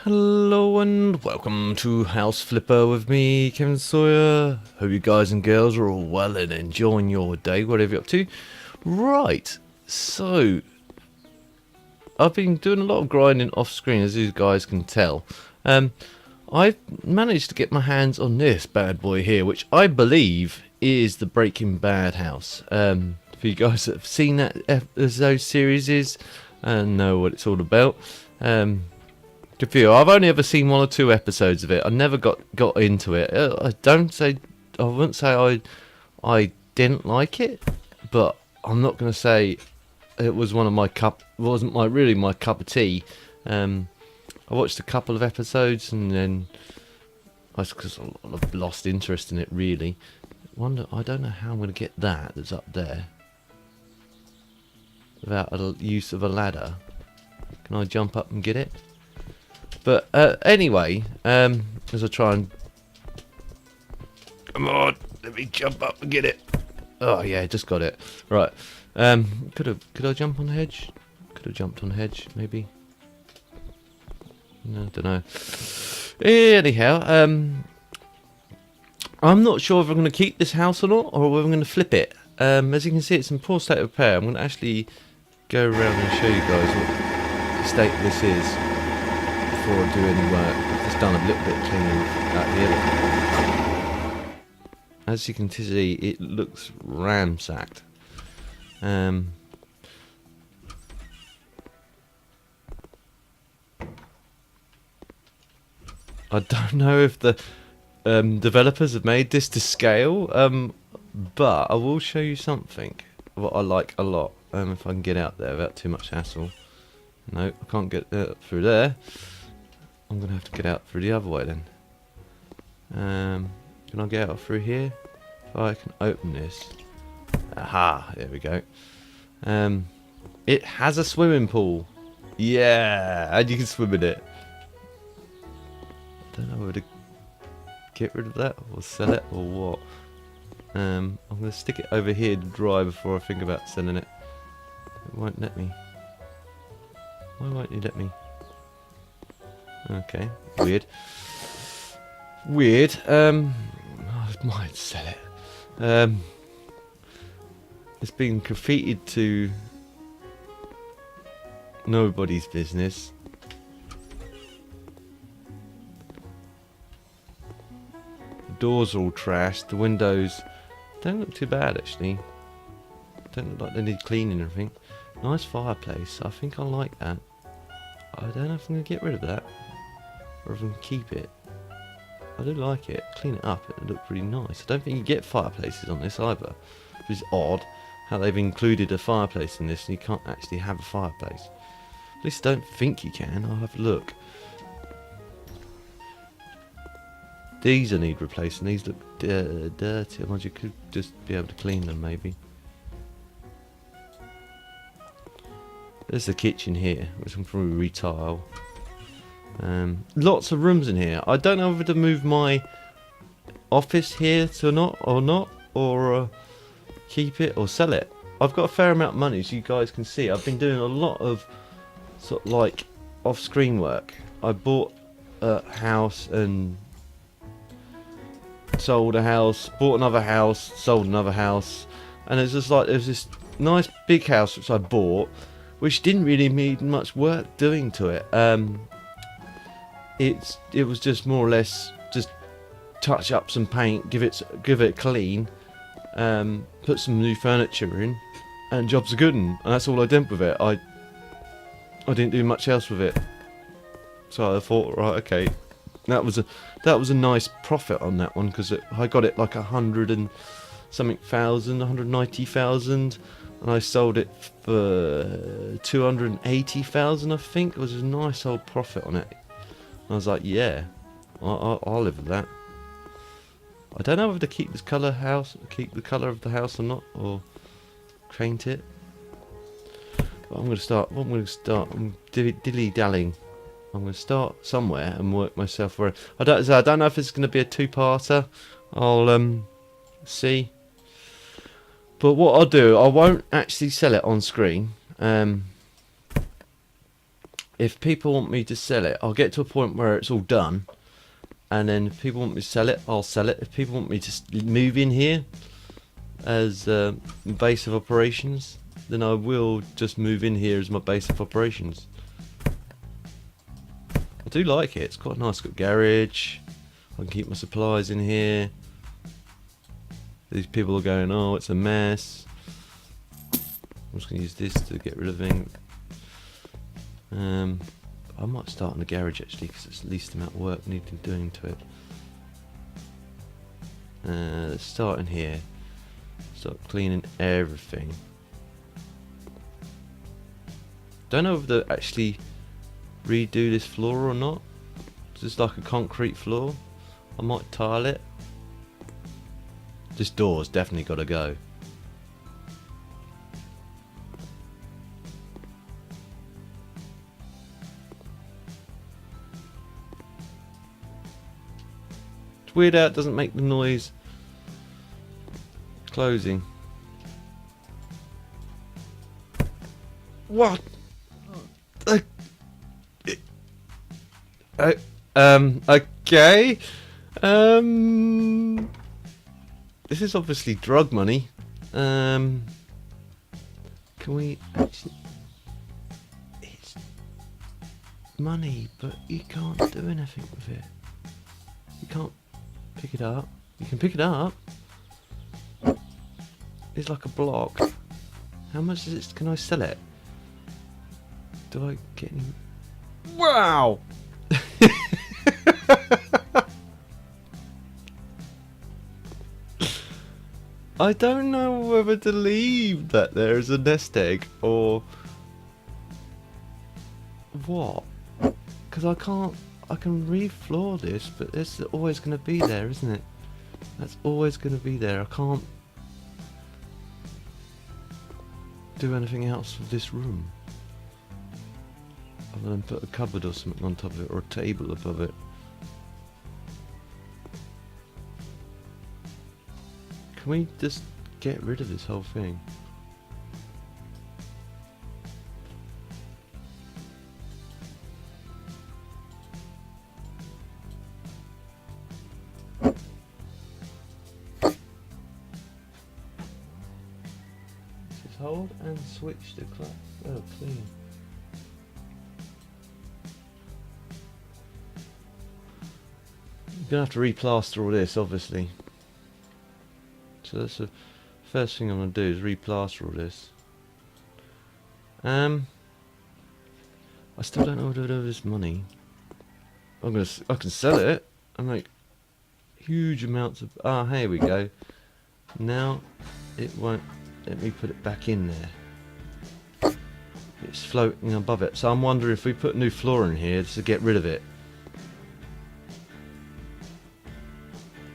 Hello and welcome to House Flipper with me, Kevin Sawyer. Hope you guys and girls are all well and enjoying your day, whatever you're up to. Right, so I've been doing a lot of grinding off screen, as you guys can tell. I've managed to get my hands on this bad boy here, which I believe is the Breaking Bad house. For you guys that have seen that those series and know what it's all about. Good for you. I've only ever seen 1 or 2 episodes of it. I never got into it. I wouldn't say I didn't like it, but I'm not going to say it was wasn't really my cup of tea. I watched a couple of episodes and then I've lost interest in it really. I don't know how I'm going to get that's up there without the use of a ladder. Can I jump up and get it? But anyway, as I try and... Come on, let me jump up and get it. Oh yeah, just got it. Right. Could I jump on the hedge? Could have jumped on the hedge, maybe. No, I don't know. Anyhow, I'm not sure if I'm going to keep this house or not, or whether I'm going to flip it. As you can see, it's in poor state of repair. I'm going to actually go around and show you guys what the state this is before I do any work. I've just done a little bit of cleaning out here. As you can see, it looks ransacked. I don't know if the developers have made this to scale, but I will show you something what I like a lot. If I can get out there without too much hassle. No, I can't get through there. I'm gonna have to get out through the other way then. Can I get out through here? If I can open this. Aha, there we go. It has a swimming pool. Yeah, and you can swim in it. I don't know whether to get rid of that or sell it or what. I'm gonna stick it over here to dry before I think about selling it. It won't let me. Why won't you let me? Okay, weird. I might sell it. It's been graffitied to nobody's business. The doors are all trashed. The windows don't look too bad actually. Don't look like they need cleaning or anything. Nice fireplace. I think I like that. I don't know if I'm going to get rid of that or if I can keep it. I do like it. Clean it up. It looks pretty nice. I don't think you get fireplaces on this either. Which is odd how they've included a fireplace in this and you can't actually have a fireplace. At least I don't think you can. I'll have a look. These I need replacing. These look dirty. I wonder you could just be able to clean them maybe. There's the kitchen here, which I'm probably retile. Lots of rooms in here. I don't know whether to move my office here to not, or keep it or sell it. I've got a fair amount of money, as you guys can see. I've been doing a lot of sort of like off-screen work. I bought a house and sold a house, bought another house, sold another house, and it's just like there's this nice big house which I bought, which didn't really need much work doing to it. It was just more or less just touch up some paint, give it a clean, put some new furniture in, and jobs are good. And that's all I did with it. I didn't do much else with it. So I thought, right, okay, that was a nice profit on that one because I got it like 100 and something thousand, 190,000. And I sold it for 280,000, I think. It was a nice old profit on it. And I was like, yeah, I'll live with that. I don't know whether to keep the colour of the house or not, or paint it. But I'm going to start. I'm dilly-dallying. I'm going to start somewhere and work myself where. I don't know if it's going to be a 2-parter. I'll see. But what I'll do, I won't actually sell it on screen. if people want me to sell it, I'll get to a point where it's all done, and then if people want me to sell it, I'll sell it. If people want me to move in here as base of operations, then I will just move in here as my base of operations. I do like it. It's quite nice. Got garage. I can keep my supplies in here. These people are going, oh, it's a mess. I'm just going to use this to get rid of things. I might start in the garage actually, because it's the least amount of work needing doing to it. Let's start in here. Start cleaning everything. Don't know if they actually redo this floor or not. It's just like a concrete floor. I might tile it. This door's definitely got to go. It's weird how it doesn't make the noise closing. What? Okay. This is obviously drug money. Can we actually... It's money, but you can't do anything with it. You can't pick it up. You can pick it up. It's like a block. How much is it? Can I sell it? Do I get any... Wow! I don't know whether to leave that there as a nest egg or what, because I can refloor this, but it's always going to be there, isn't it? That's always going to be there. I can't do anything else with this room other than put a cupboard or something on top of it, or a table above it. Can we just get rid of this whole thing? Just hold and switch the class. Oh, clean. You're gonna have to replaster all this, obviously. So that's the first thing I'm gonna do is replaster all this. I still don't know what to do with this money. I can sell it and make huge amounts of. Ah, here we go. Now it won't let me put it back in there. It's floating above it. So I'm wondering if we put new floor in here to get rid of it.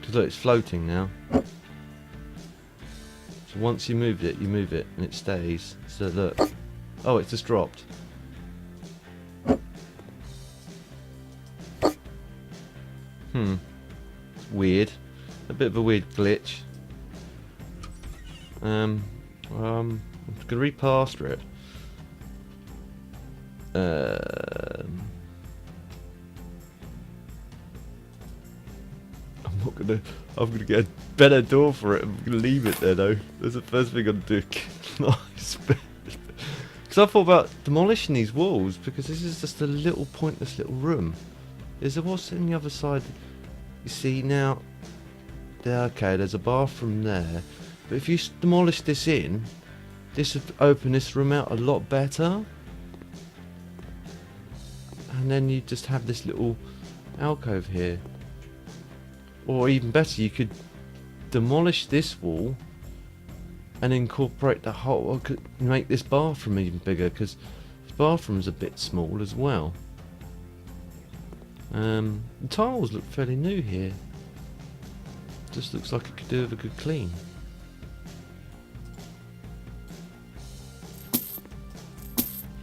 Because look, it's floating now. So once you move it, and it stays. So look. Oh, it just dropped. It's weird. A bit of a weird glitch. I'm gonna replaster it. I'm gonna get a better door for it. I'm gonna leave it there though. That's the first thing I'm gonna do. Nice. Because I thought about demolishing these walls, because this is just a little pointless little room. Is there what's on the other side? You see now. There, okay, there's a bathroom there. But if you demolish this in, this would open this room out a lot better. And then you just have this little alcove here. Or even better, you could demolish this wall and incorporate the whole, or could make this bathroom even bigger, because this bathroom's a bit small as well. The tiles look fairly new here. Just looks like it could do with a good clean.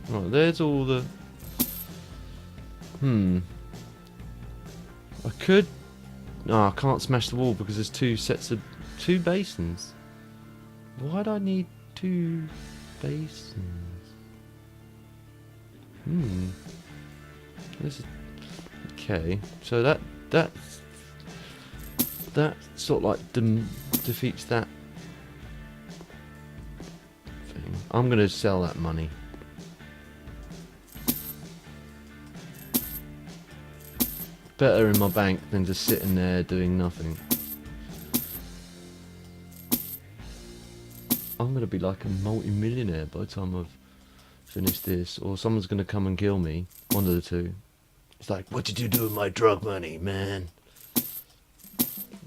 Right, there's all the... I could... No, I can't smash the wall because there's two basins. Why'd I need two basins? This is okay. So that sort of like defeats that thing. I'm gonna sell that money. Better in my bank than just sitting there doing nothing. I'm gonna be like a multi-millionaire by the time I've finished this, or someone's gonna come and kill me. One of the two. It's like, what did you do with my drug money, man?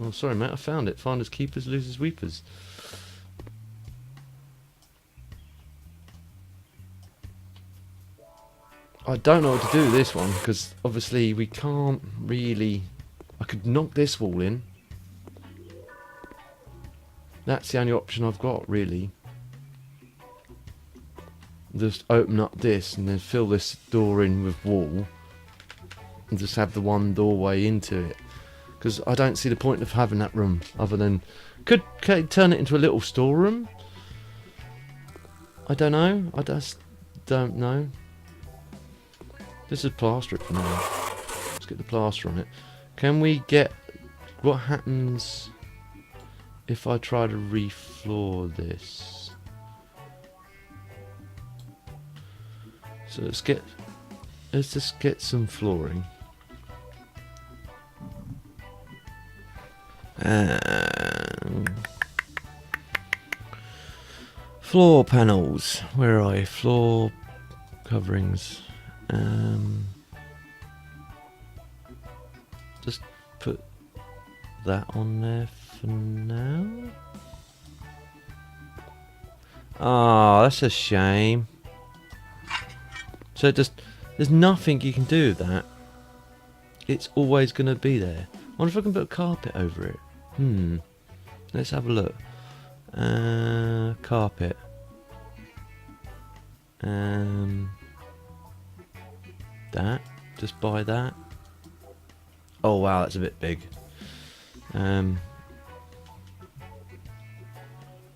Oh, sorry, mate, I found it. Finders keepers, losers weepers. I don't know what to do with this one, because obviously we can't really... I could knock this wall in. That's the only option I've got, really. Just open up this and then fill this door in with wall. And just have the one doorway into it. Because I don't see the point of having that room, other than... Could turn it into a little storeroom? I don't know. I just don't know. This is plaster it for now. Let's get the plaster on it. Can we get... What happens if I try to refloor this? So let's just get some flooring. Floor panels. Where are I? Floor coverings. Just put that on there for now. Ah, that's a shame. So there's nothing you can do with that. It's always going to be there. I wonder if I can put a carpet over it. Let's have a look. Carpet. That. Just buy that. Oh wow, that's a bit big.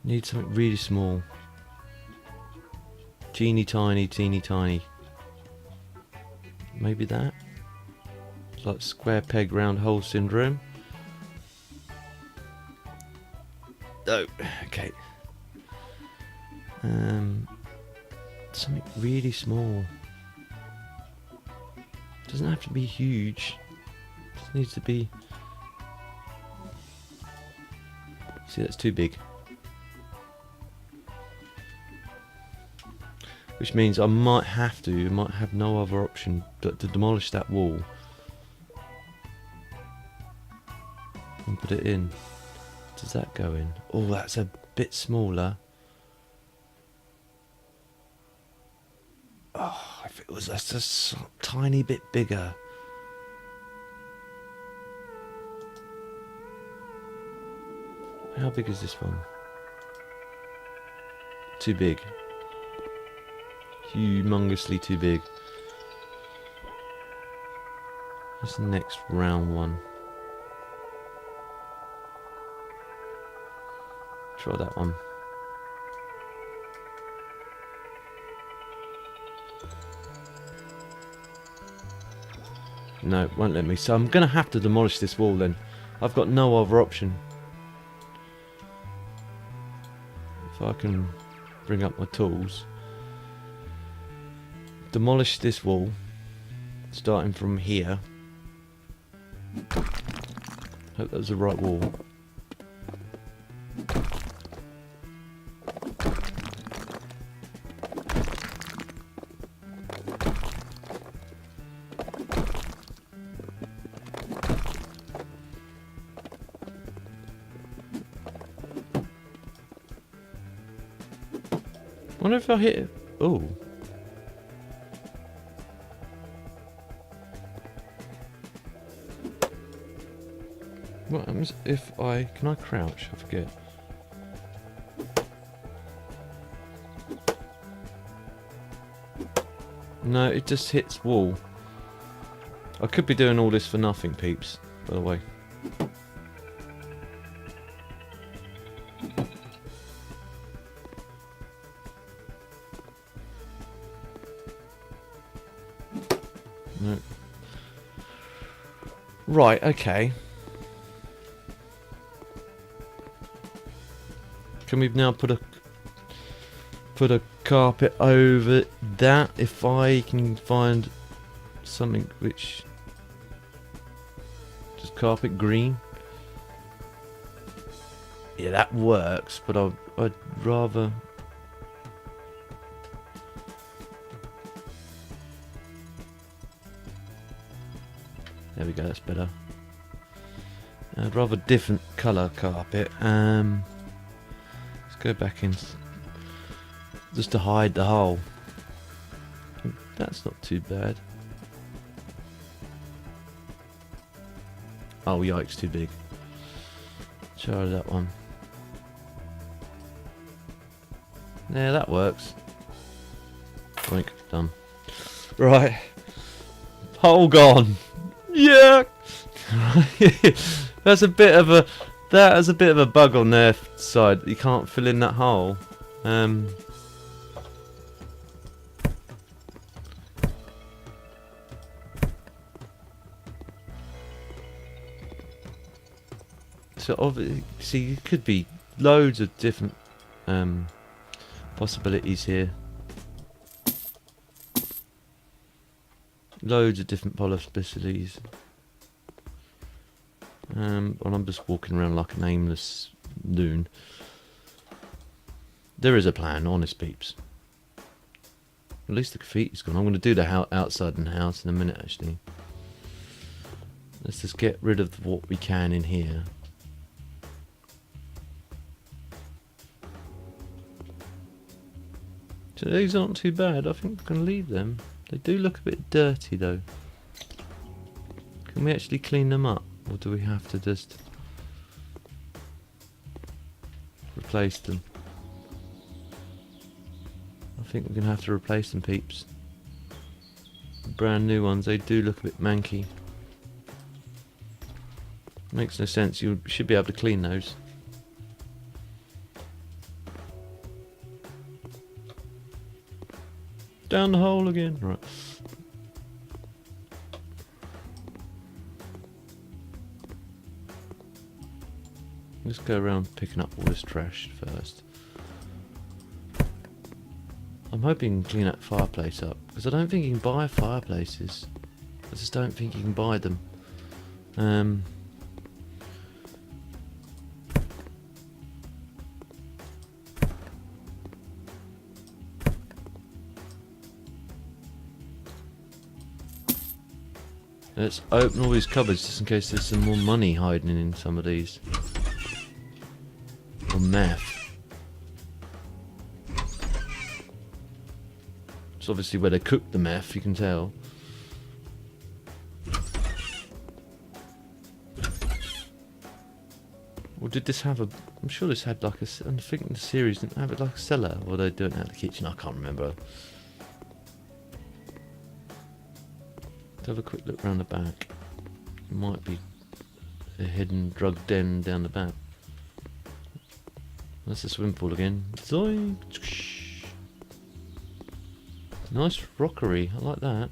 Need something really small. Teeny tiny, teeny tiny. Maybe that? It's like square peg round hole syndrome. Oh, okay. Something really small. Doesn't have to be huge. Just needs to be... See, that's too big. Which means I might have no other option but to demolish that wall and put it in. Does that go in? Oh, that's a bit smaller. Oh, if it was just a tiny bit bigger. How big is this one? Too big. Humongously too big. What's the next round one? Try that one. No, it won't let me. So I'm going to have to demolish this wall then. I've got no other option. If I can bring up my tools. Demolish this wall. Starting from here. Hope that was the right wall. I wonder if I hit it. Oh. What happens if I... Can I crouch? I forget. No, it just hits wall. I could be doing all this for nothing, peeps, by the way. No, Right, okay. Can we now put a carpet over that if I can find something which just carpet green? Yeah, that works, but I'd rather. There we go, that's better. I'd rather different colour carpet. Let's go back in just to hide the hole. That's not too bad. Oh, yikes, too big. Try that one. Yeah, that works. Boink, done. Right. Hole gone. Yeah. That's a bit of a bug on their side. You can't fill in that hole. So obviously, see, it could be loads of different possibilities here. Loads of different possibilities. And I'm just walking around like an aimless loon. There is a plan, honest peeps. At least the graffiti's gone. I'm going to do the outside in the house in a minute, actually. Let's just get rid of what we can in here. So these aren't too bad. I think we can leave them. They do look a bit dirty though. Can we actually clean them up? Or do we have to just replace them? I think we're going to have to replace them, peeps. Brand new ones, they do look a bit manky. Makes no sense, you should be able to clean those. Down the hole again. Right. Let's go around picking up all this trash first. I'm hoping you can clean that fireplace up, because I don't think you can buy fireplaces. I just don't think you can buy them. Let's open all these cupboards just in case there's some more money hiding in some of these. Or meth. It's obviously where they cook the meth, you can tell. Or did this have a... I'm sure this had like a... I'm thinking the series didn't have it like a cellar. Or they do it out of the kitchen, I can't remember. Have a quick look around the back. It might be a hidden drug den down the back. That's the swimming pool again. Zoink. Nice rockery, I like that.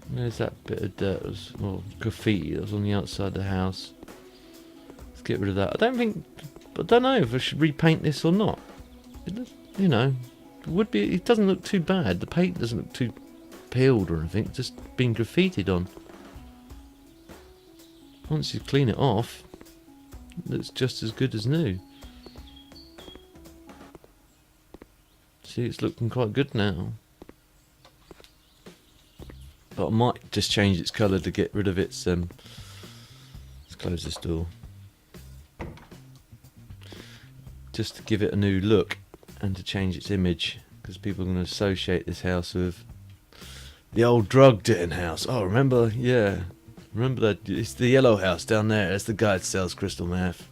There's that bit of dirt, or graffiti that was on the outside of the house. Let's get rid of that. I don't know if I should repaint this or not. You know, it doesn't look too bad. The paint doesn't look too peeled or anything. It's just been graffitied on. Once you clean it off, it looks just as good as new. See, it's looking quite good now. But I might just change its colour to get rid of its... let's close this door. Just to give it a new look and to change its image. Because people are going to associate this house with the old drug den house. Oh, remember? Yeah. Remember that? It's the yellow house down there. That's the guy that sells crystal meth.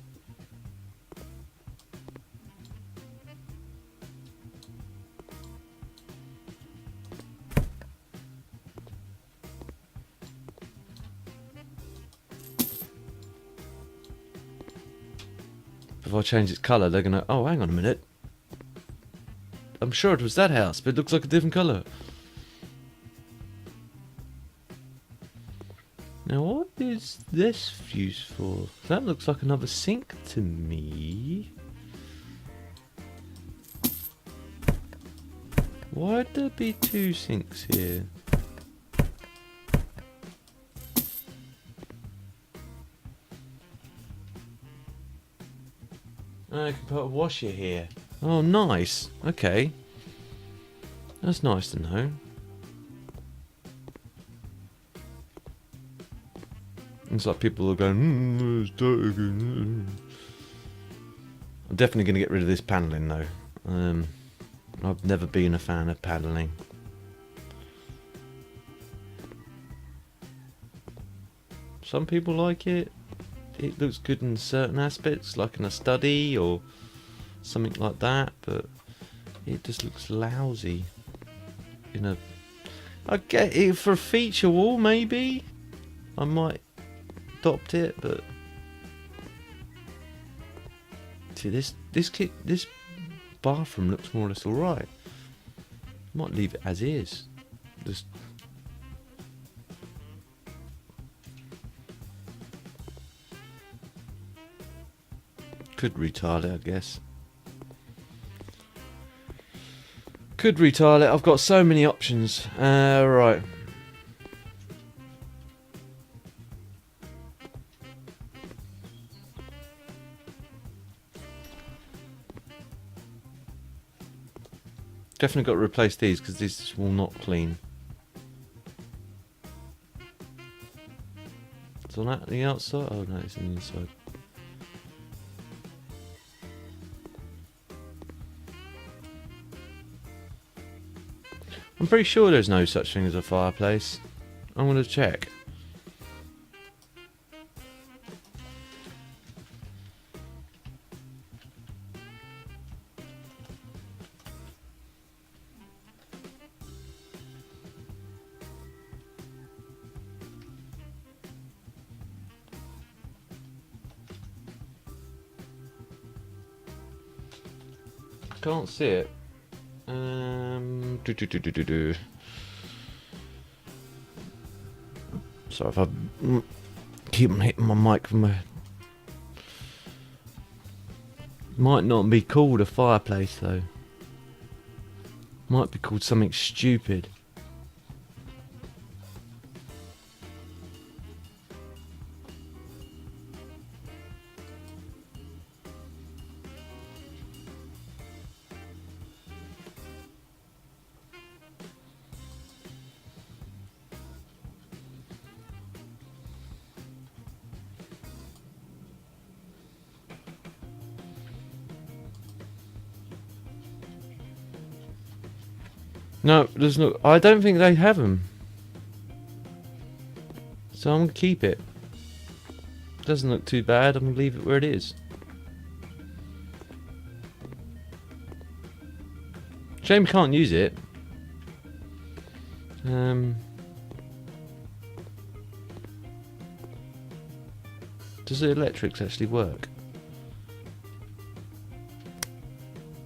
If I change its colour, they're gonna... Oh, hang on a minute. I'm sure it was that house, but it looks like a different colour. Now, what is this fuse for? That looks like another sink to me. Why'd there be two sinks here? I can put a washer here. Oh, nice. Okay. That's nice to know. It's like people are going, it's dirty again. I'm definitely going to get rid of this panelling though. I've never been a fan of panelling. Some people like it. It looks good in certain aspects, like in a study or something like that, but it just looks lousy. I get it for a feature wall, maybe. I might adopt it, but see this bathroom looks more or less alright. Might leave it as is. Just could retile it, I guess. Could retile it. I've got so many options. Right. Definitely got to replace these because these will not clean. It's on that the outside. Oh no, it's on the inside. I'm pretty sure there's no such thing as a fireplace. I'm going to check. Can't see it. Sorry if I keep on hitting my mic from my... Might not be called a fireplace though. Might be called something stupid. No, there's no. I don't think they have them. So I'm gonna keep it. Doesn't look too bad. I'm gonna leave it where it is. Shame we can't use it. Does the electrics actually work?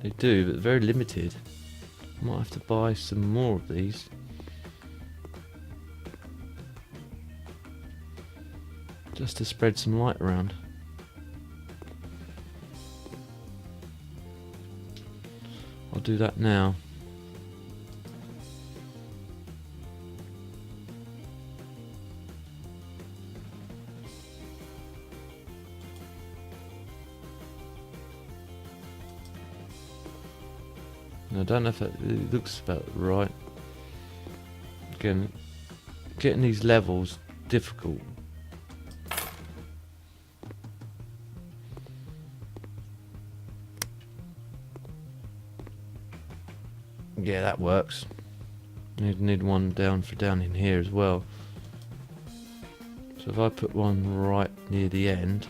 They do, but very limited. Might have to buy some more of these. Just to spread some light around. I'll do that now. I don't know if it looks about right. Again, getting these levels difficult. Yeah, that works. Need one down in here as well. So if I put one right near the end,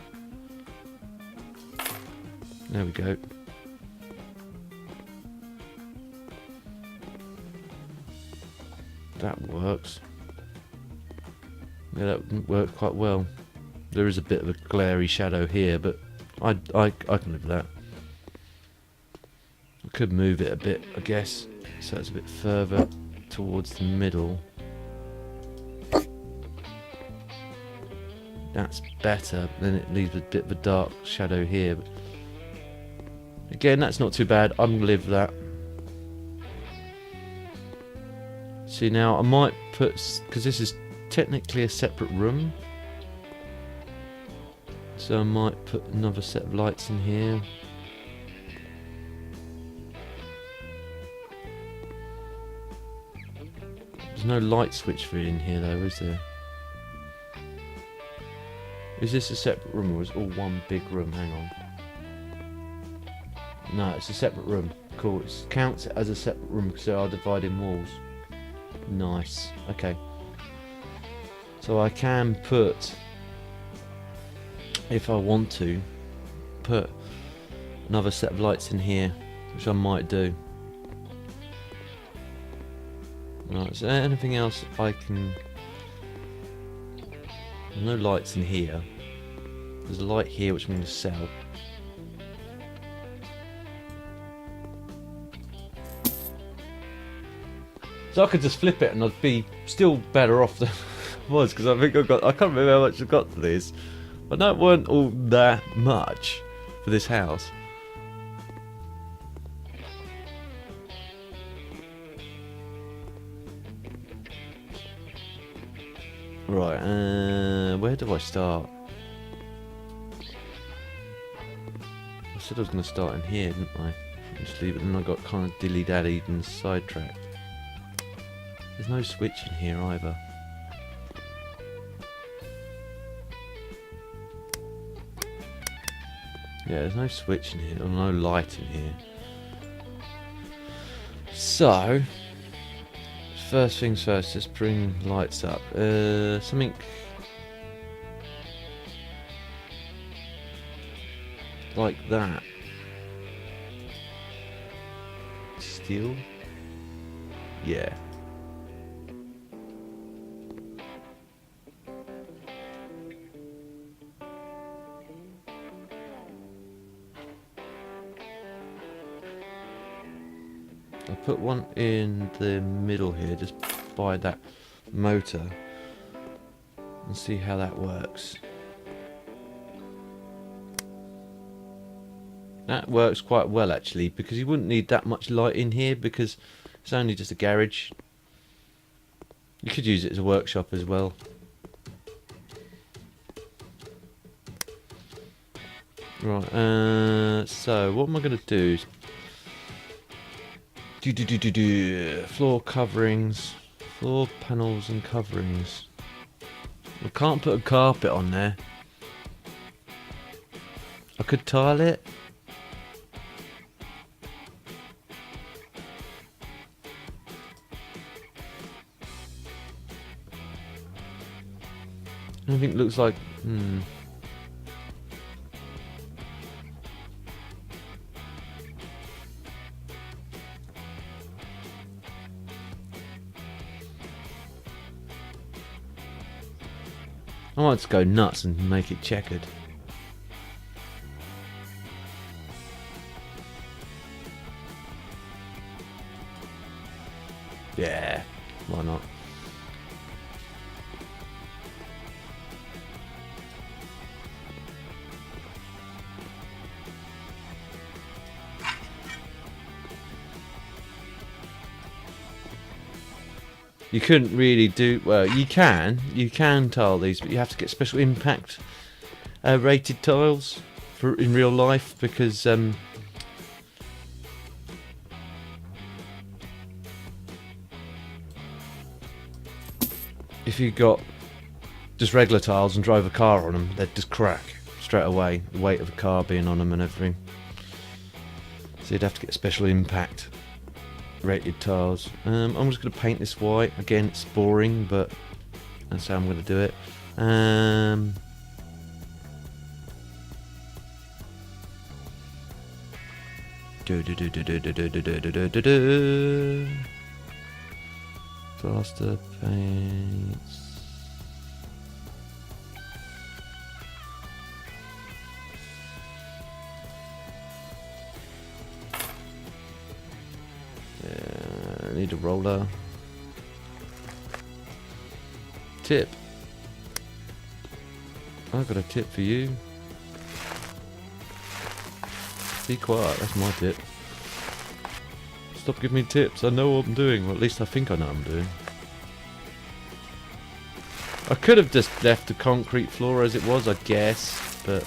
there we go. That works. Yeah, that worked quite well. There is a bit of a glary shadow here, but I can live with that. I could move it a bit, I guess, so it's a bit further towards the middle. That's better. Then it leaves a bit of a dark shadow here. But again, that's not too bad. I'm gonna live with that. See, now I might put, because this is technically a separate room, so I might put another set of lights in here. There's no light switch for it in here though, is there? Is this a separate room or is it all one big room? Hang on. No, it's a separate room. Cool, it counts as a separate room because there are dividing walls. Nice, okay. So I can put, if I want to, put another set of lights in here, which I might do. Right, is there anything else I can... There's no lights in here. There's a light here which I'm going to sell. So I could just flip it and I'd be still better off than I was, because I think I can't remember how much I got for this. I know it weren't all that much for this house. Right, where do I start? I said I was going to start in here, didn't I? Just leave it, and I got kind of dilly-dallied and sidetracked. There's no switch in here either. Yeah, there's no switch in here, or no light in here. So, first things first, just bring lights up. Something like that. Steel? Yeah. I'll put one in the middle here, just by that motor, and see how that works. That works quite well actually, because you wouldn't need that much light in here because it's only just a garage. You could use it as a workshop as well. Right, so what am I going to do? Floor coverings, floor panels and coverings. I can't put a carpet on there. I could tile it. Everything looks like I might just go nuts and make it checkered. Yeah, why not? You couldn't really do, well, you can tile these, but you have to get special impact rated tiles for in real life, because if you got just regular tiles and drove a car on them, they'd just crack straight away, the weight of a car being on them and everything. So you'd have to get special impact rated tiles. I'm just going to paint this white. Again, it's boring, but that's how I'm going to do it. Plaster paints. need a roller. Tip. I've got a tip for you. Be quiet, that's my tip. Stop giving me tips, I know what I'm doing, or at least I think I know what I'm doing. I could have just left the concrete floor as it was, I guess, but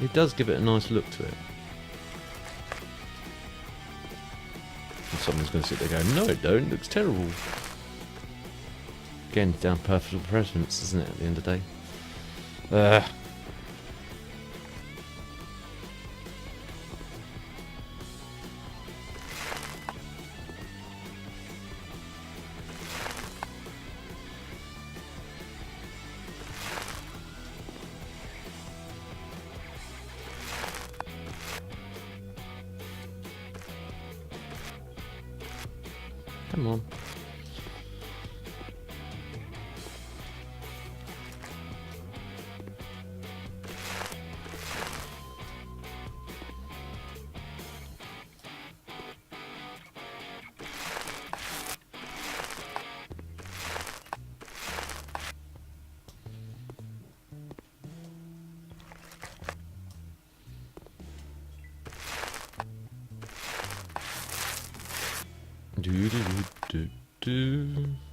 it does give it a nice look to it. And someone's going to sit there going, no it don't, it looks terrible. Again, down personal preference, isn't it, at the end of the day? Come on.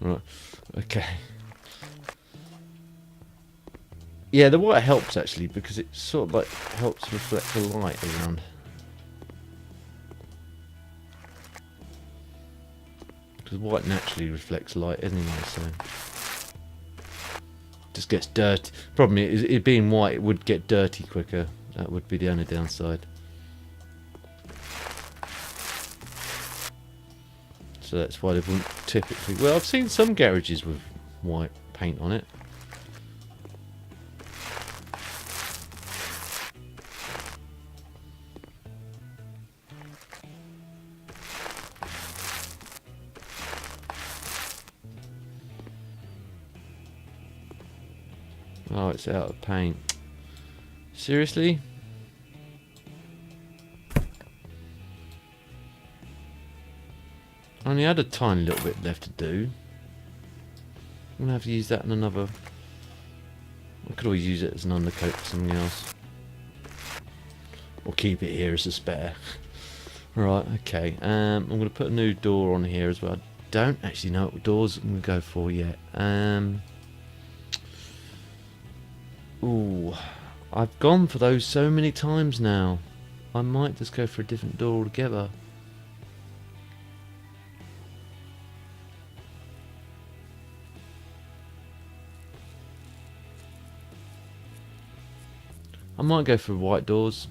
Right, okay. Yeah, the white helps actually because it sort of like helps reflect the light around. Because white naturally reflects light anyway, so just gets dirty. Problem is, it being white, it would get dirty quicker. That would be the only downside. So that's why they wouldn't typically... Well, I've seen some garages with white paint on it. Oh, it's out of paint. Seriously? I only had a tiny little bit left to do. I'm going to have to use that in another... I could always use it as an undercoat for something else. Or keep it here as a spare. Right, okay. I'm going to put a new door on here as well. I don't actually know what doors I'm going to go for yet. Ooh, I've gone for those so many times now. I might just go for a different door altogether. I might go for white doors,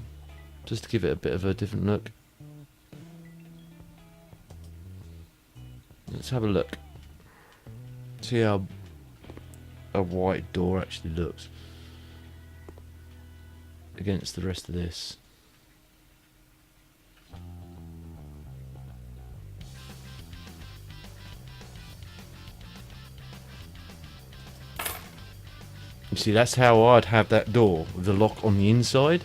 just to give it a bit of a different look. Let's have a look. See how a white door actually looks against the rest of this. You see, that's how I'd have that door, with the lock on the inside.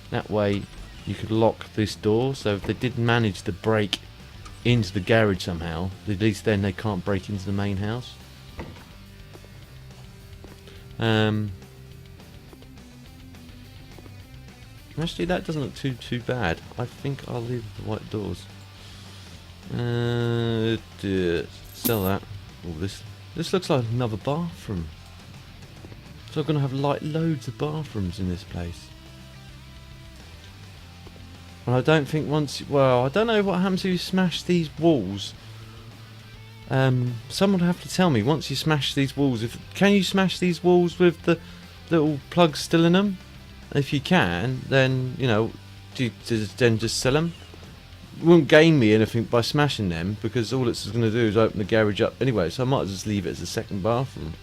That way you could lock this door, so if they did manage to break into the garage somehow, at least then they can't break into the main house. Actually, that doesn't look too bad. I think I'll leave the white doors. Sell that. Oh, this looks like another bathroom. So I'm going to have loads of bathrooms in this place. And I don't think once... Well, I don't know what happens if you smash these walls. Someone would have to tell me, once you smash these walls... Can you smash these walls with the little plugs still in them? If you can, then, you know, do you then just sell them? It won't gain me anything by smashing them, because all it's going to do is open the garage up anyway, so I might just leave it as a second bathroom.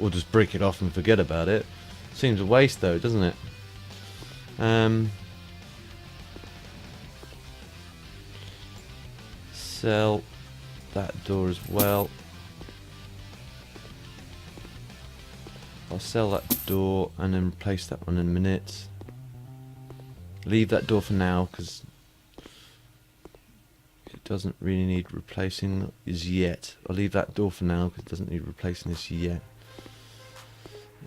Or just break it off and forget about it. Seems a waste though, doesn't it? Sell that door as well. I'll sell that door and then replace that one in a minute. Leave that door for now, because doesn't really need replacing as yet. I'll leave that door for now because it doesn't need replacing this yet.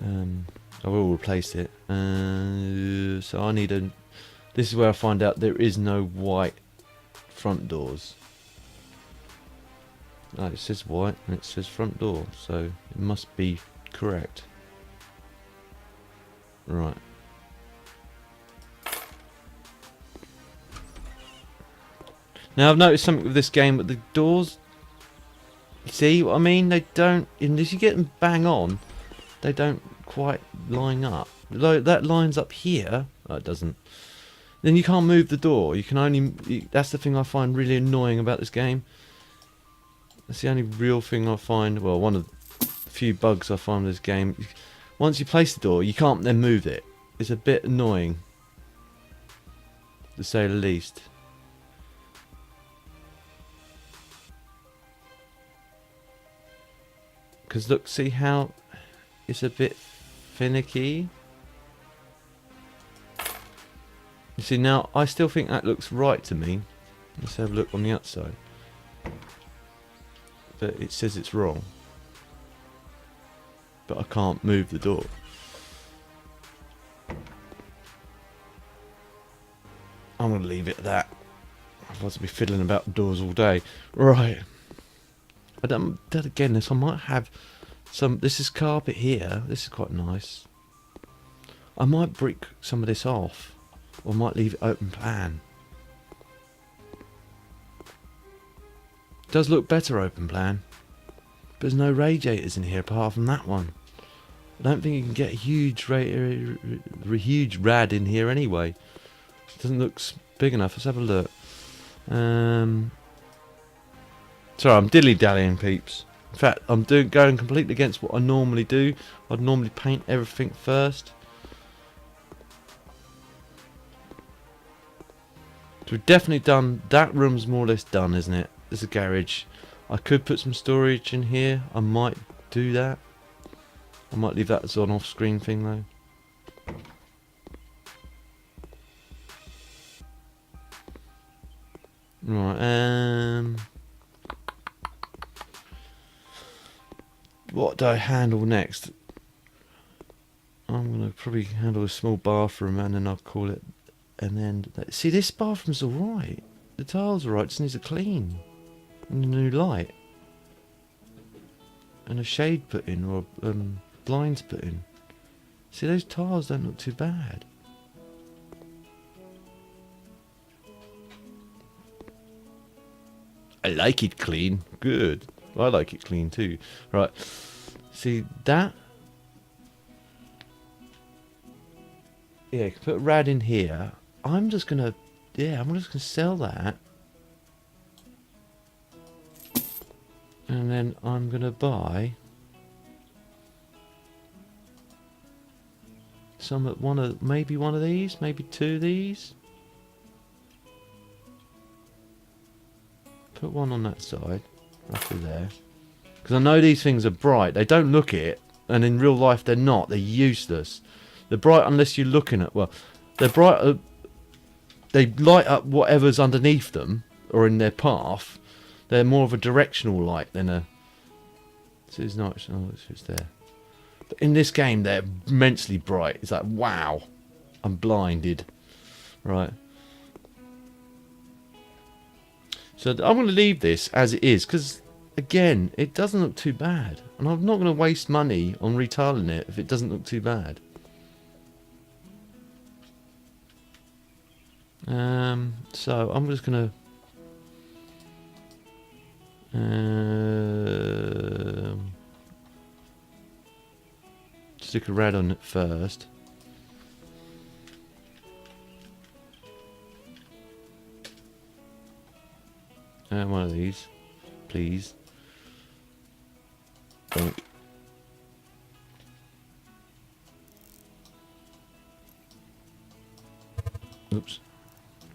I will replace it. So I need a... This is where I find out there is no white front doors. Oh, it says white and it says front door, so it must be correct. Right. Now I've noticed something with this game, but the doors... See what I mean? They don't... Unless you get them bang on, they don't quite line up. That lines up here. Oh, it doesn't. Then you can't move the door. You can only... That's the thing I find really annoying about this game. That's the only real thing I find... Well, one of the few bugs I find with this game. Once you place the door, you can't then move it. It's a bit annoying, to say the least. Because look, see how it's a bit finicky? You see, now I still think that looks right to me. Let's have a look on the outside. But it says it's wrong. But I can't move the door. I'm going to leave it at that. Otherwise I'll be fiddling about doors all day. Right. That again, this I might have some... This is carpet here. This is quite nice. I might brick some of this off. Or I might leave it open plan. It does look better open plan. But there's no radiators in here apart from that one. I don't think you can get a huge rad in here anyway. It doesn't look big enough. Let's have a look. Sorry, I'm dilly-dallying, peeps. In fact, I'm going completely against what I normally do. I'd normally paint everything first. So we've definitely done... That room's more or less done, isn't it? There's a garage. I could put some storage in here. I might do that. I might leave that as an off-screen thing, though. Right, what do I handle next? I'm going to probably handle a small bathroom and then I'll call it... And then... See, this bathroom's alright. The tiles are alright, just needs a clean. And a new light. And a shade put in, or blinds put in. See, those tiles don't look too bad. I like it clean. Good. I like it clean too. Right. See that? Yeah, put a rad in here. I'm just gonna... Yeah, I'm just gonna sell that. And then I'm gonna buy some at maybe one of these, maybe two of these. Put one on that side, roughly there. Because I know these things are bright. They don't look it, and in real life they're not. They're useless. They're bright unless you're looking at... Well, they're bright... They light up whatever's underneath them, or in their path. They're more of a directional light than a... So it's not... Oh, it's just there. But in this game, they're immensely bright. It's like, wow. I'm blinded. Right. So I'm going to leave this as it is, because, again, it doesn't look too bad. And I'm not going to waste money on retiling it if it doesn't look too bad. So I'm just going to stick a rad on it first. And one of these, please. Bonk. Oops.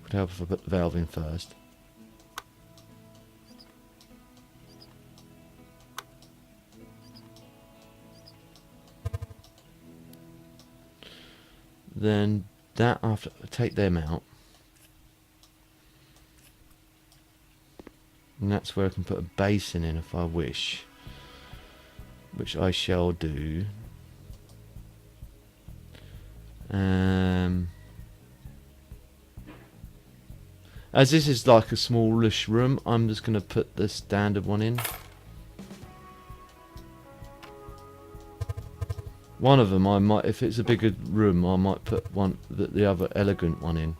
Would help if I put the valve in first. Then that after, take them out. And that's where I can put a basin in if I wish, which I shall do. As this is like a smallish room, I'm just going to put the standard one in. One of them I might, if it's a bigger room, I might put the other elegant one in.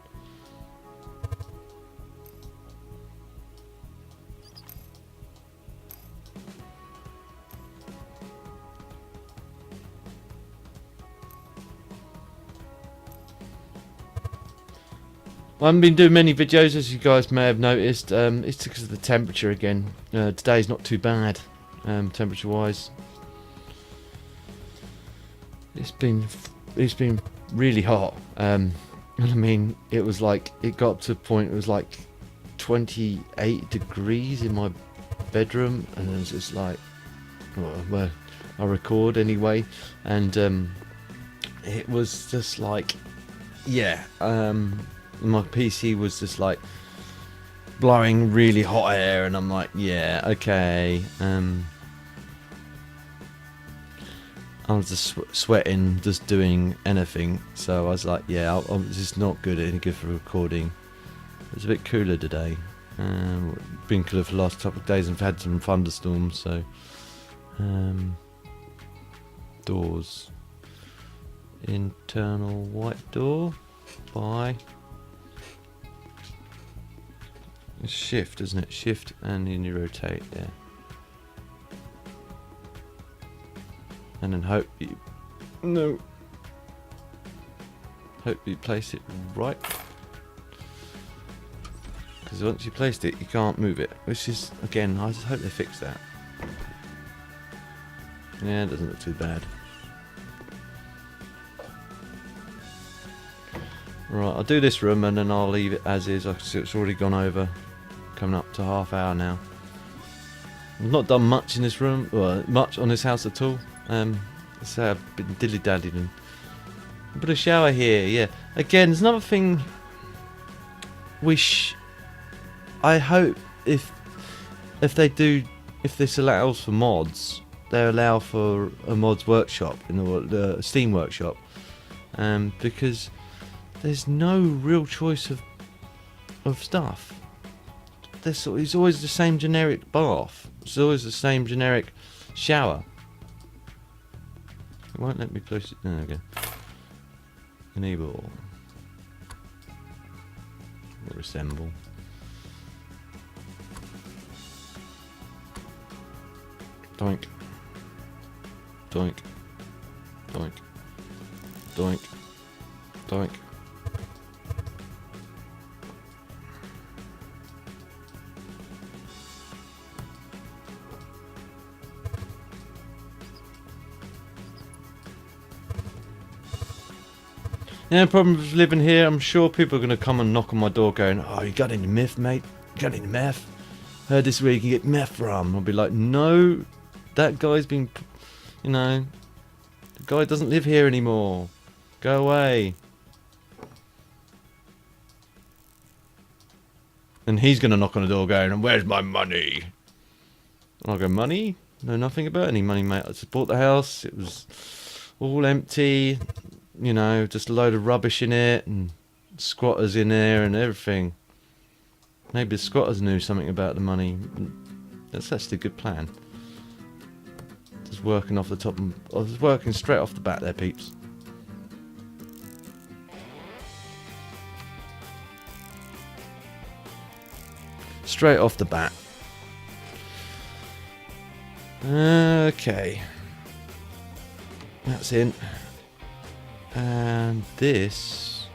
I haven't been doing many videos, as you guys may have noticed. It's because of the temperature again. Today's not too bad, temperature wise. It's been really hot. And I mean, it was like, it got to a point, it was like 28 degrees in my bedroom, and it was just like, well, I record anyway, and it was just like, yeah, my PC was just like blowing really hot air, and I'm like, yeah, okay. I was just sweating, just doing anything. So I was like, yeah, this is not any good for recording. It's a bit cooler today. Been cooler for the last couple of days, and I've had some thunderstorms. So, doors, internal white door. Bye. It's shift, isn't it? Shift, and then you rotate there. And then hope you place it right. Because once you placed it, you can't move it. Which is, again, I just hope they fix that. Yeah, it doesn't look too bad. Right, I'll do this room and then I'll leave it as is. I can see it's already gone over. Coming up to half hour now. I've not done much in this room, well, much on this house at all. So I've been dilly-dallying. Put a shower here, yeah. Again, there's another thing. I hope if this allows for mods, they allow for a mods workshop in the Steam workshop, because there's no real choice of stuff. It's always the same generic bath. It's always the same generic shower. It won't let me place it. There we go. Enable. Or assemble. Doink. Doink. Doink. Doink. Doink. Yeah, the problem with living here, I'm sure people are going to come and knock on my door going, oh, you got any meth, mate? You got any meth? Heard this where you can get meth from. I'll be like, no, that guy's been, the guy doesn't live here anymore. Go away. And he's going to knock on the door going, where's my money? And I'll go, money? Know nothing about any money, mate. I just bought the house. It was all empty. Just a load of rubbish in it, and squatters in there and everything. Maybe the squatters knew something about the money. That's actually a good plan. Just working off the top. I was working straight off the bat there, peeps. Straight off the bat. Okay. That's in. And this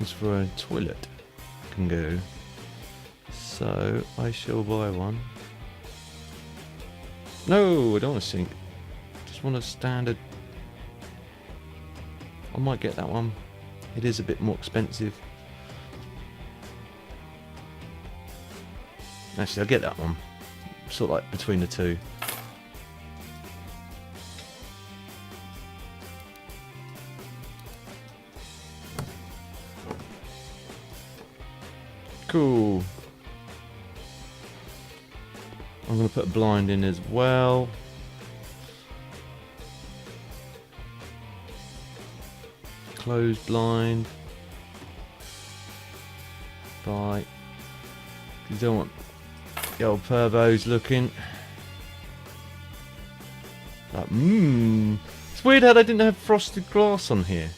is for a toilet. Can go. So I shall buy one. No, I don't want a sink. Just want a standard. I might get that one. It is a bit more expensive. Actually, I'll get that one. Sort of like between the two. Cool. I'm going to put a blind in as well. Closed blind. Right. You don't want the old Pervos looking. Like, It's weird how they didn't have frosted glass on here.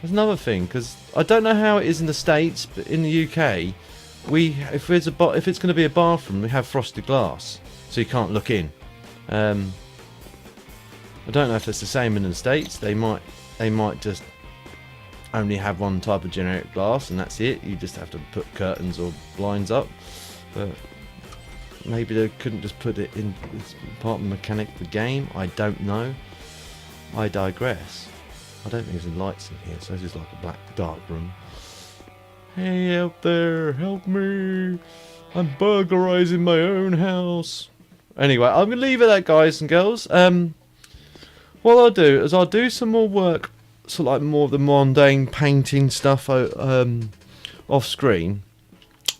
There's another thing, because I don't know how it is in the States, but in the UK, if it's going to be a bathroom, we have frosted glass, so you can't look in. I don't know if it's the same in the States. They might just only have one type of generic glass, and that's it. You just have to put curtains or blinds up. But maybe they couldn't just put it in as part of the mechanic of the game. I don't know. I digress. I don't think there's any lights in here, so this is like a black dark room. Hey out there, help me! I'm burglarizing my own house. Anyway, I'm gonna leave it at that, guys and girls. What I'll do is I'll do some more work, sort of like more of the mundane painting stuff off screen.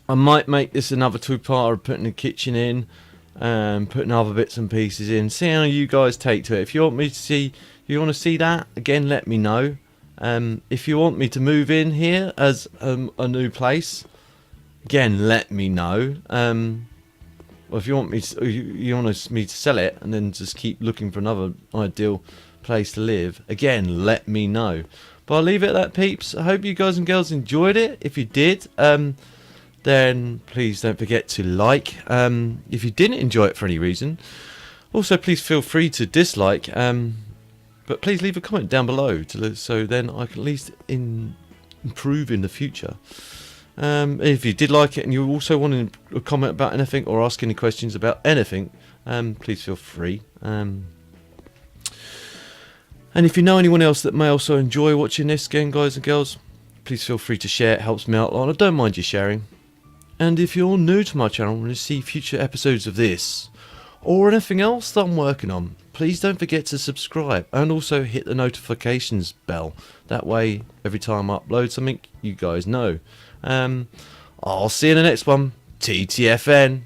I might make this another two-parter of putting the kitchen in and putting other bits and pieces in. See how you guys take to it. If you want me to see, you want to see that again, let me know. If you want me to move in here as a new place, again, let me know. Or if you want me to, you want me to sell it and then just keep looking for another ideal place to live, again, let me know. But I'll leave it at that, peeps. I hope you guys and girls enjoyed it. If you did, then please don't forget to like. If you didn't enjoy it for any reason, also please feel free to dislike. But please leave a comment down below so then I can at least improve in the future. If you did like it and you also want to comment about anything or ask any questions about anything, please feel free. And if you know anyone else that may also enjoy watching this again, guys and girls, please feel free to share. It helps me out a lot. I don't mind you sharing. And if you're new to my channel and want to see future episodes of this or anything else that I'm working on, please don't forget to subscribe and also hit the notifications bell. That way, every time I upload something, you guys know. I'll see you in the next one. TTFN.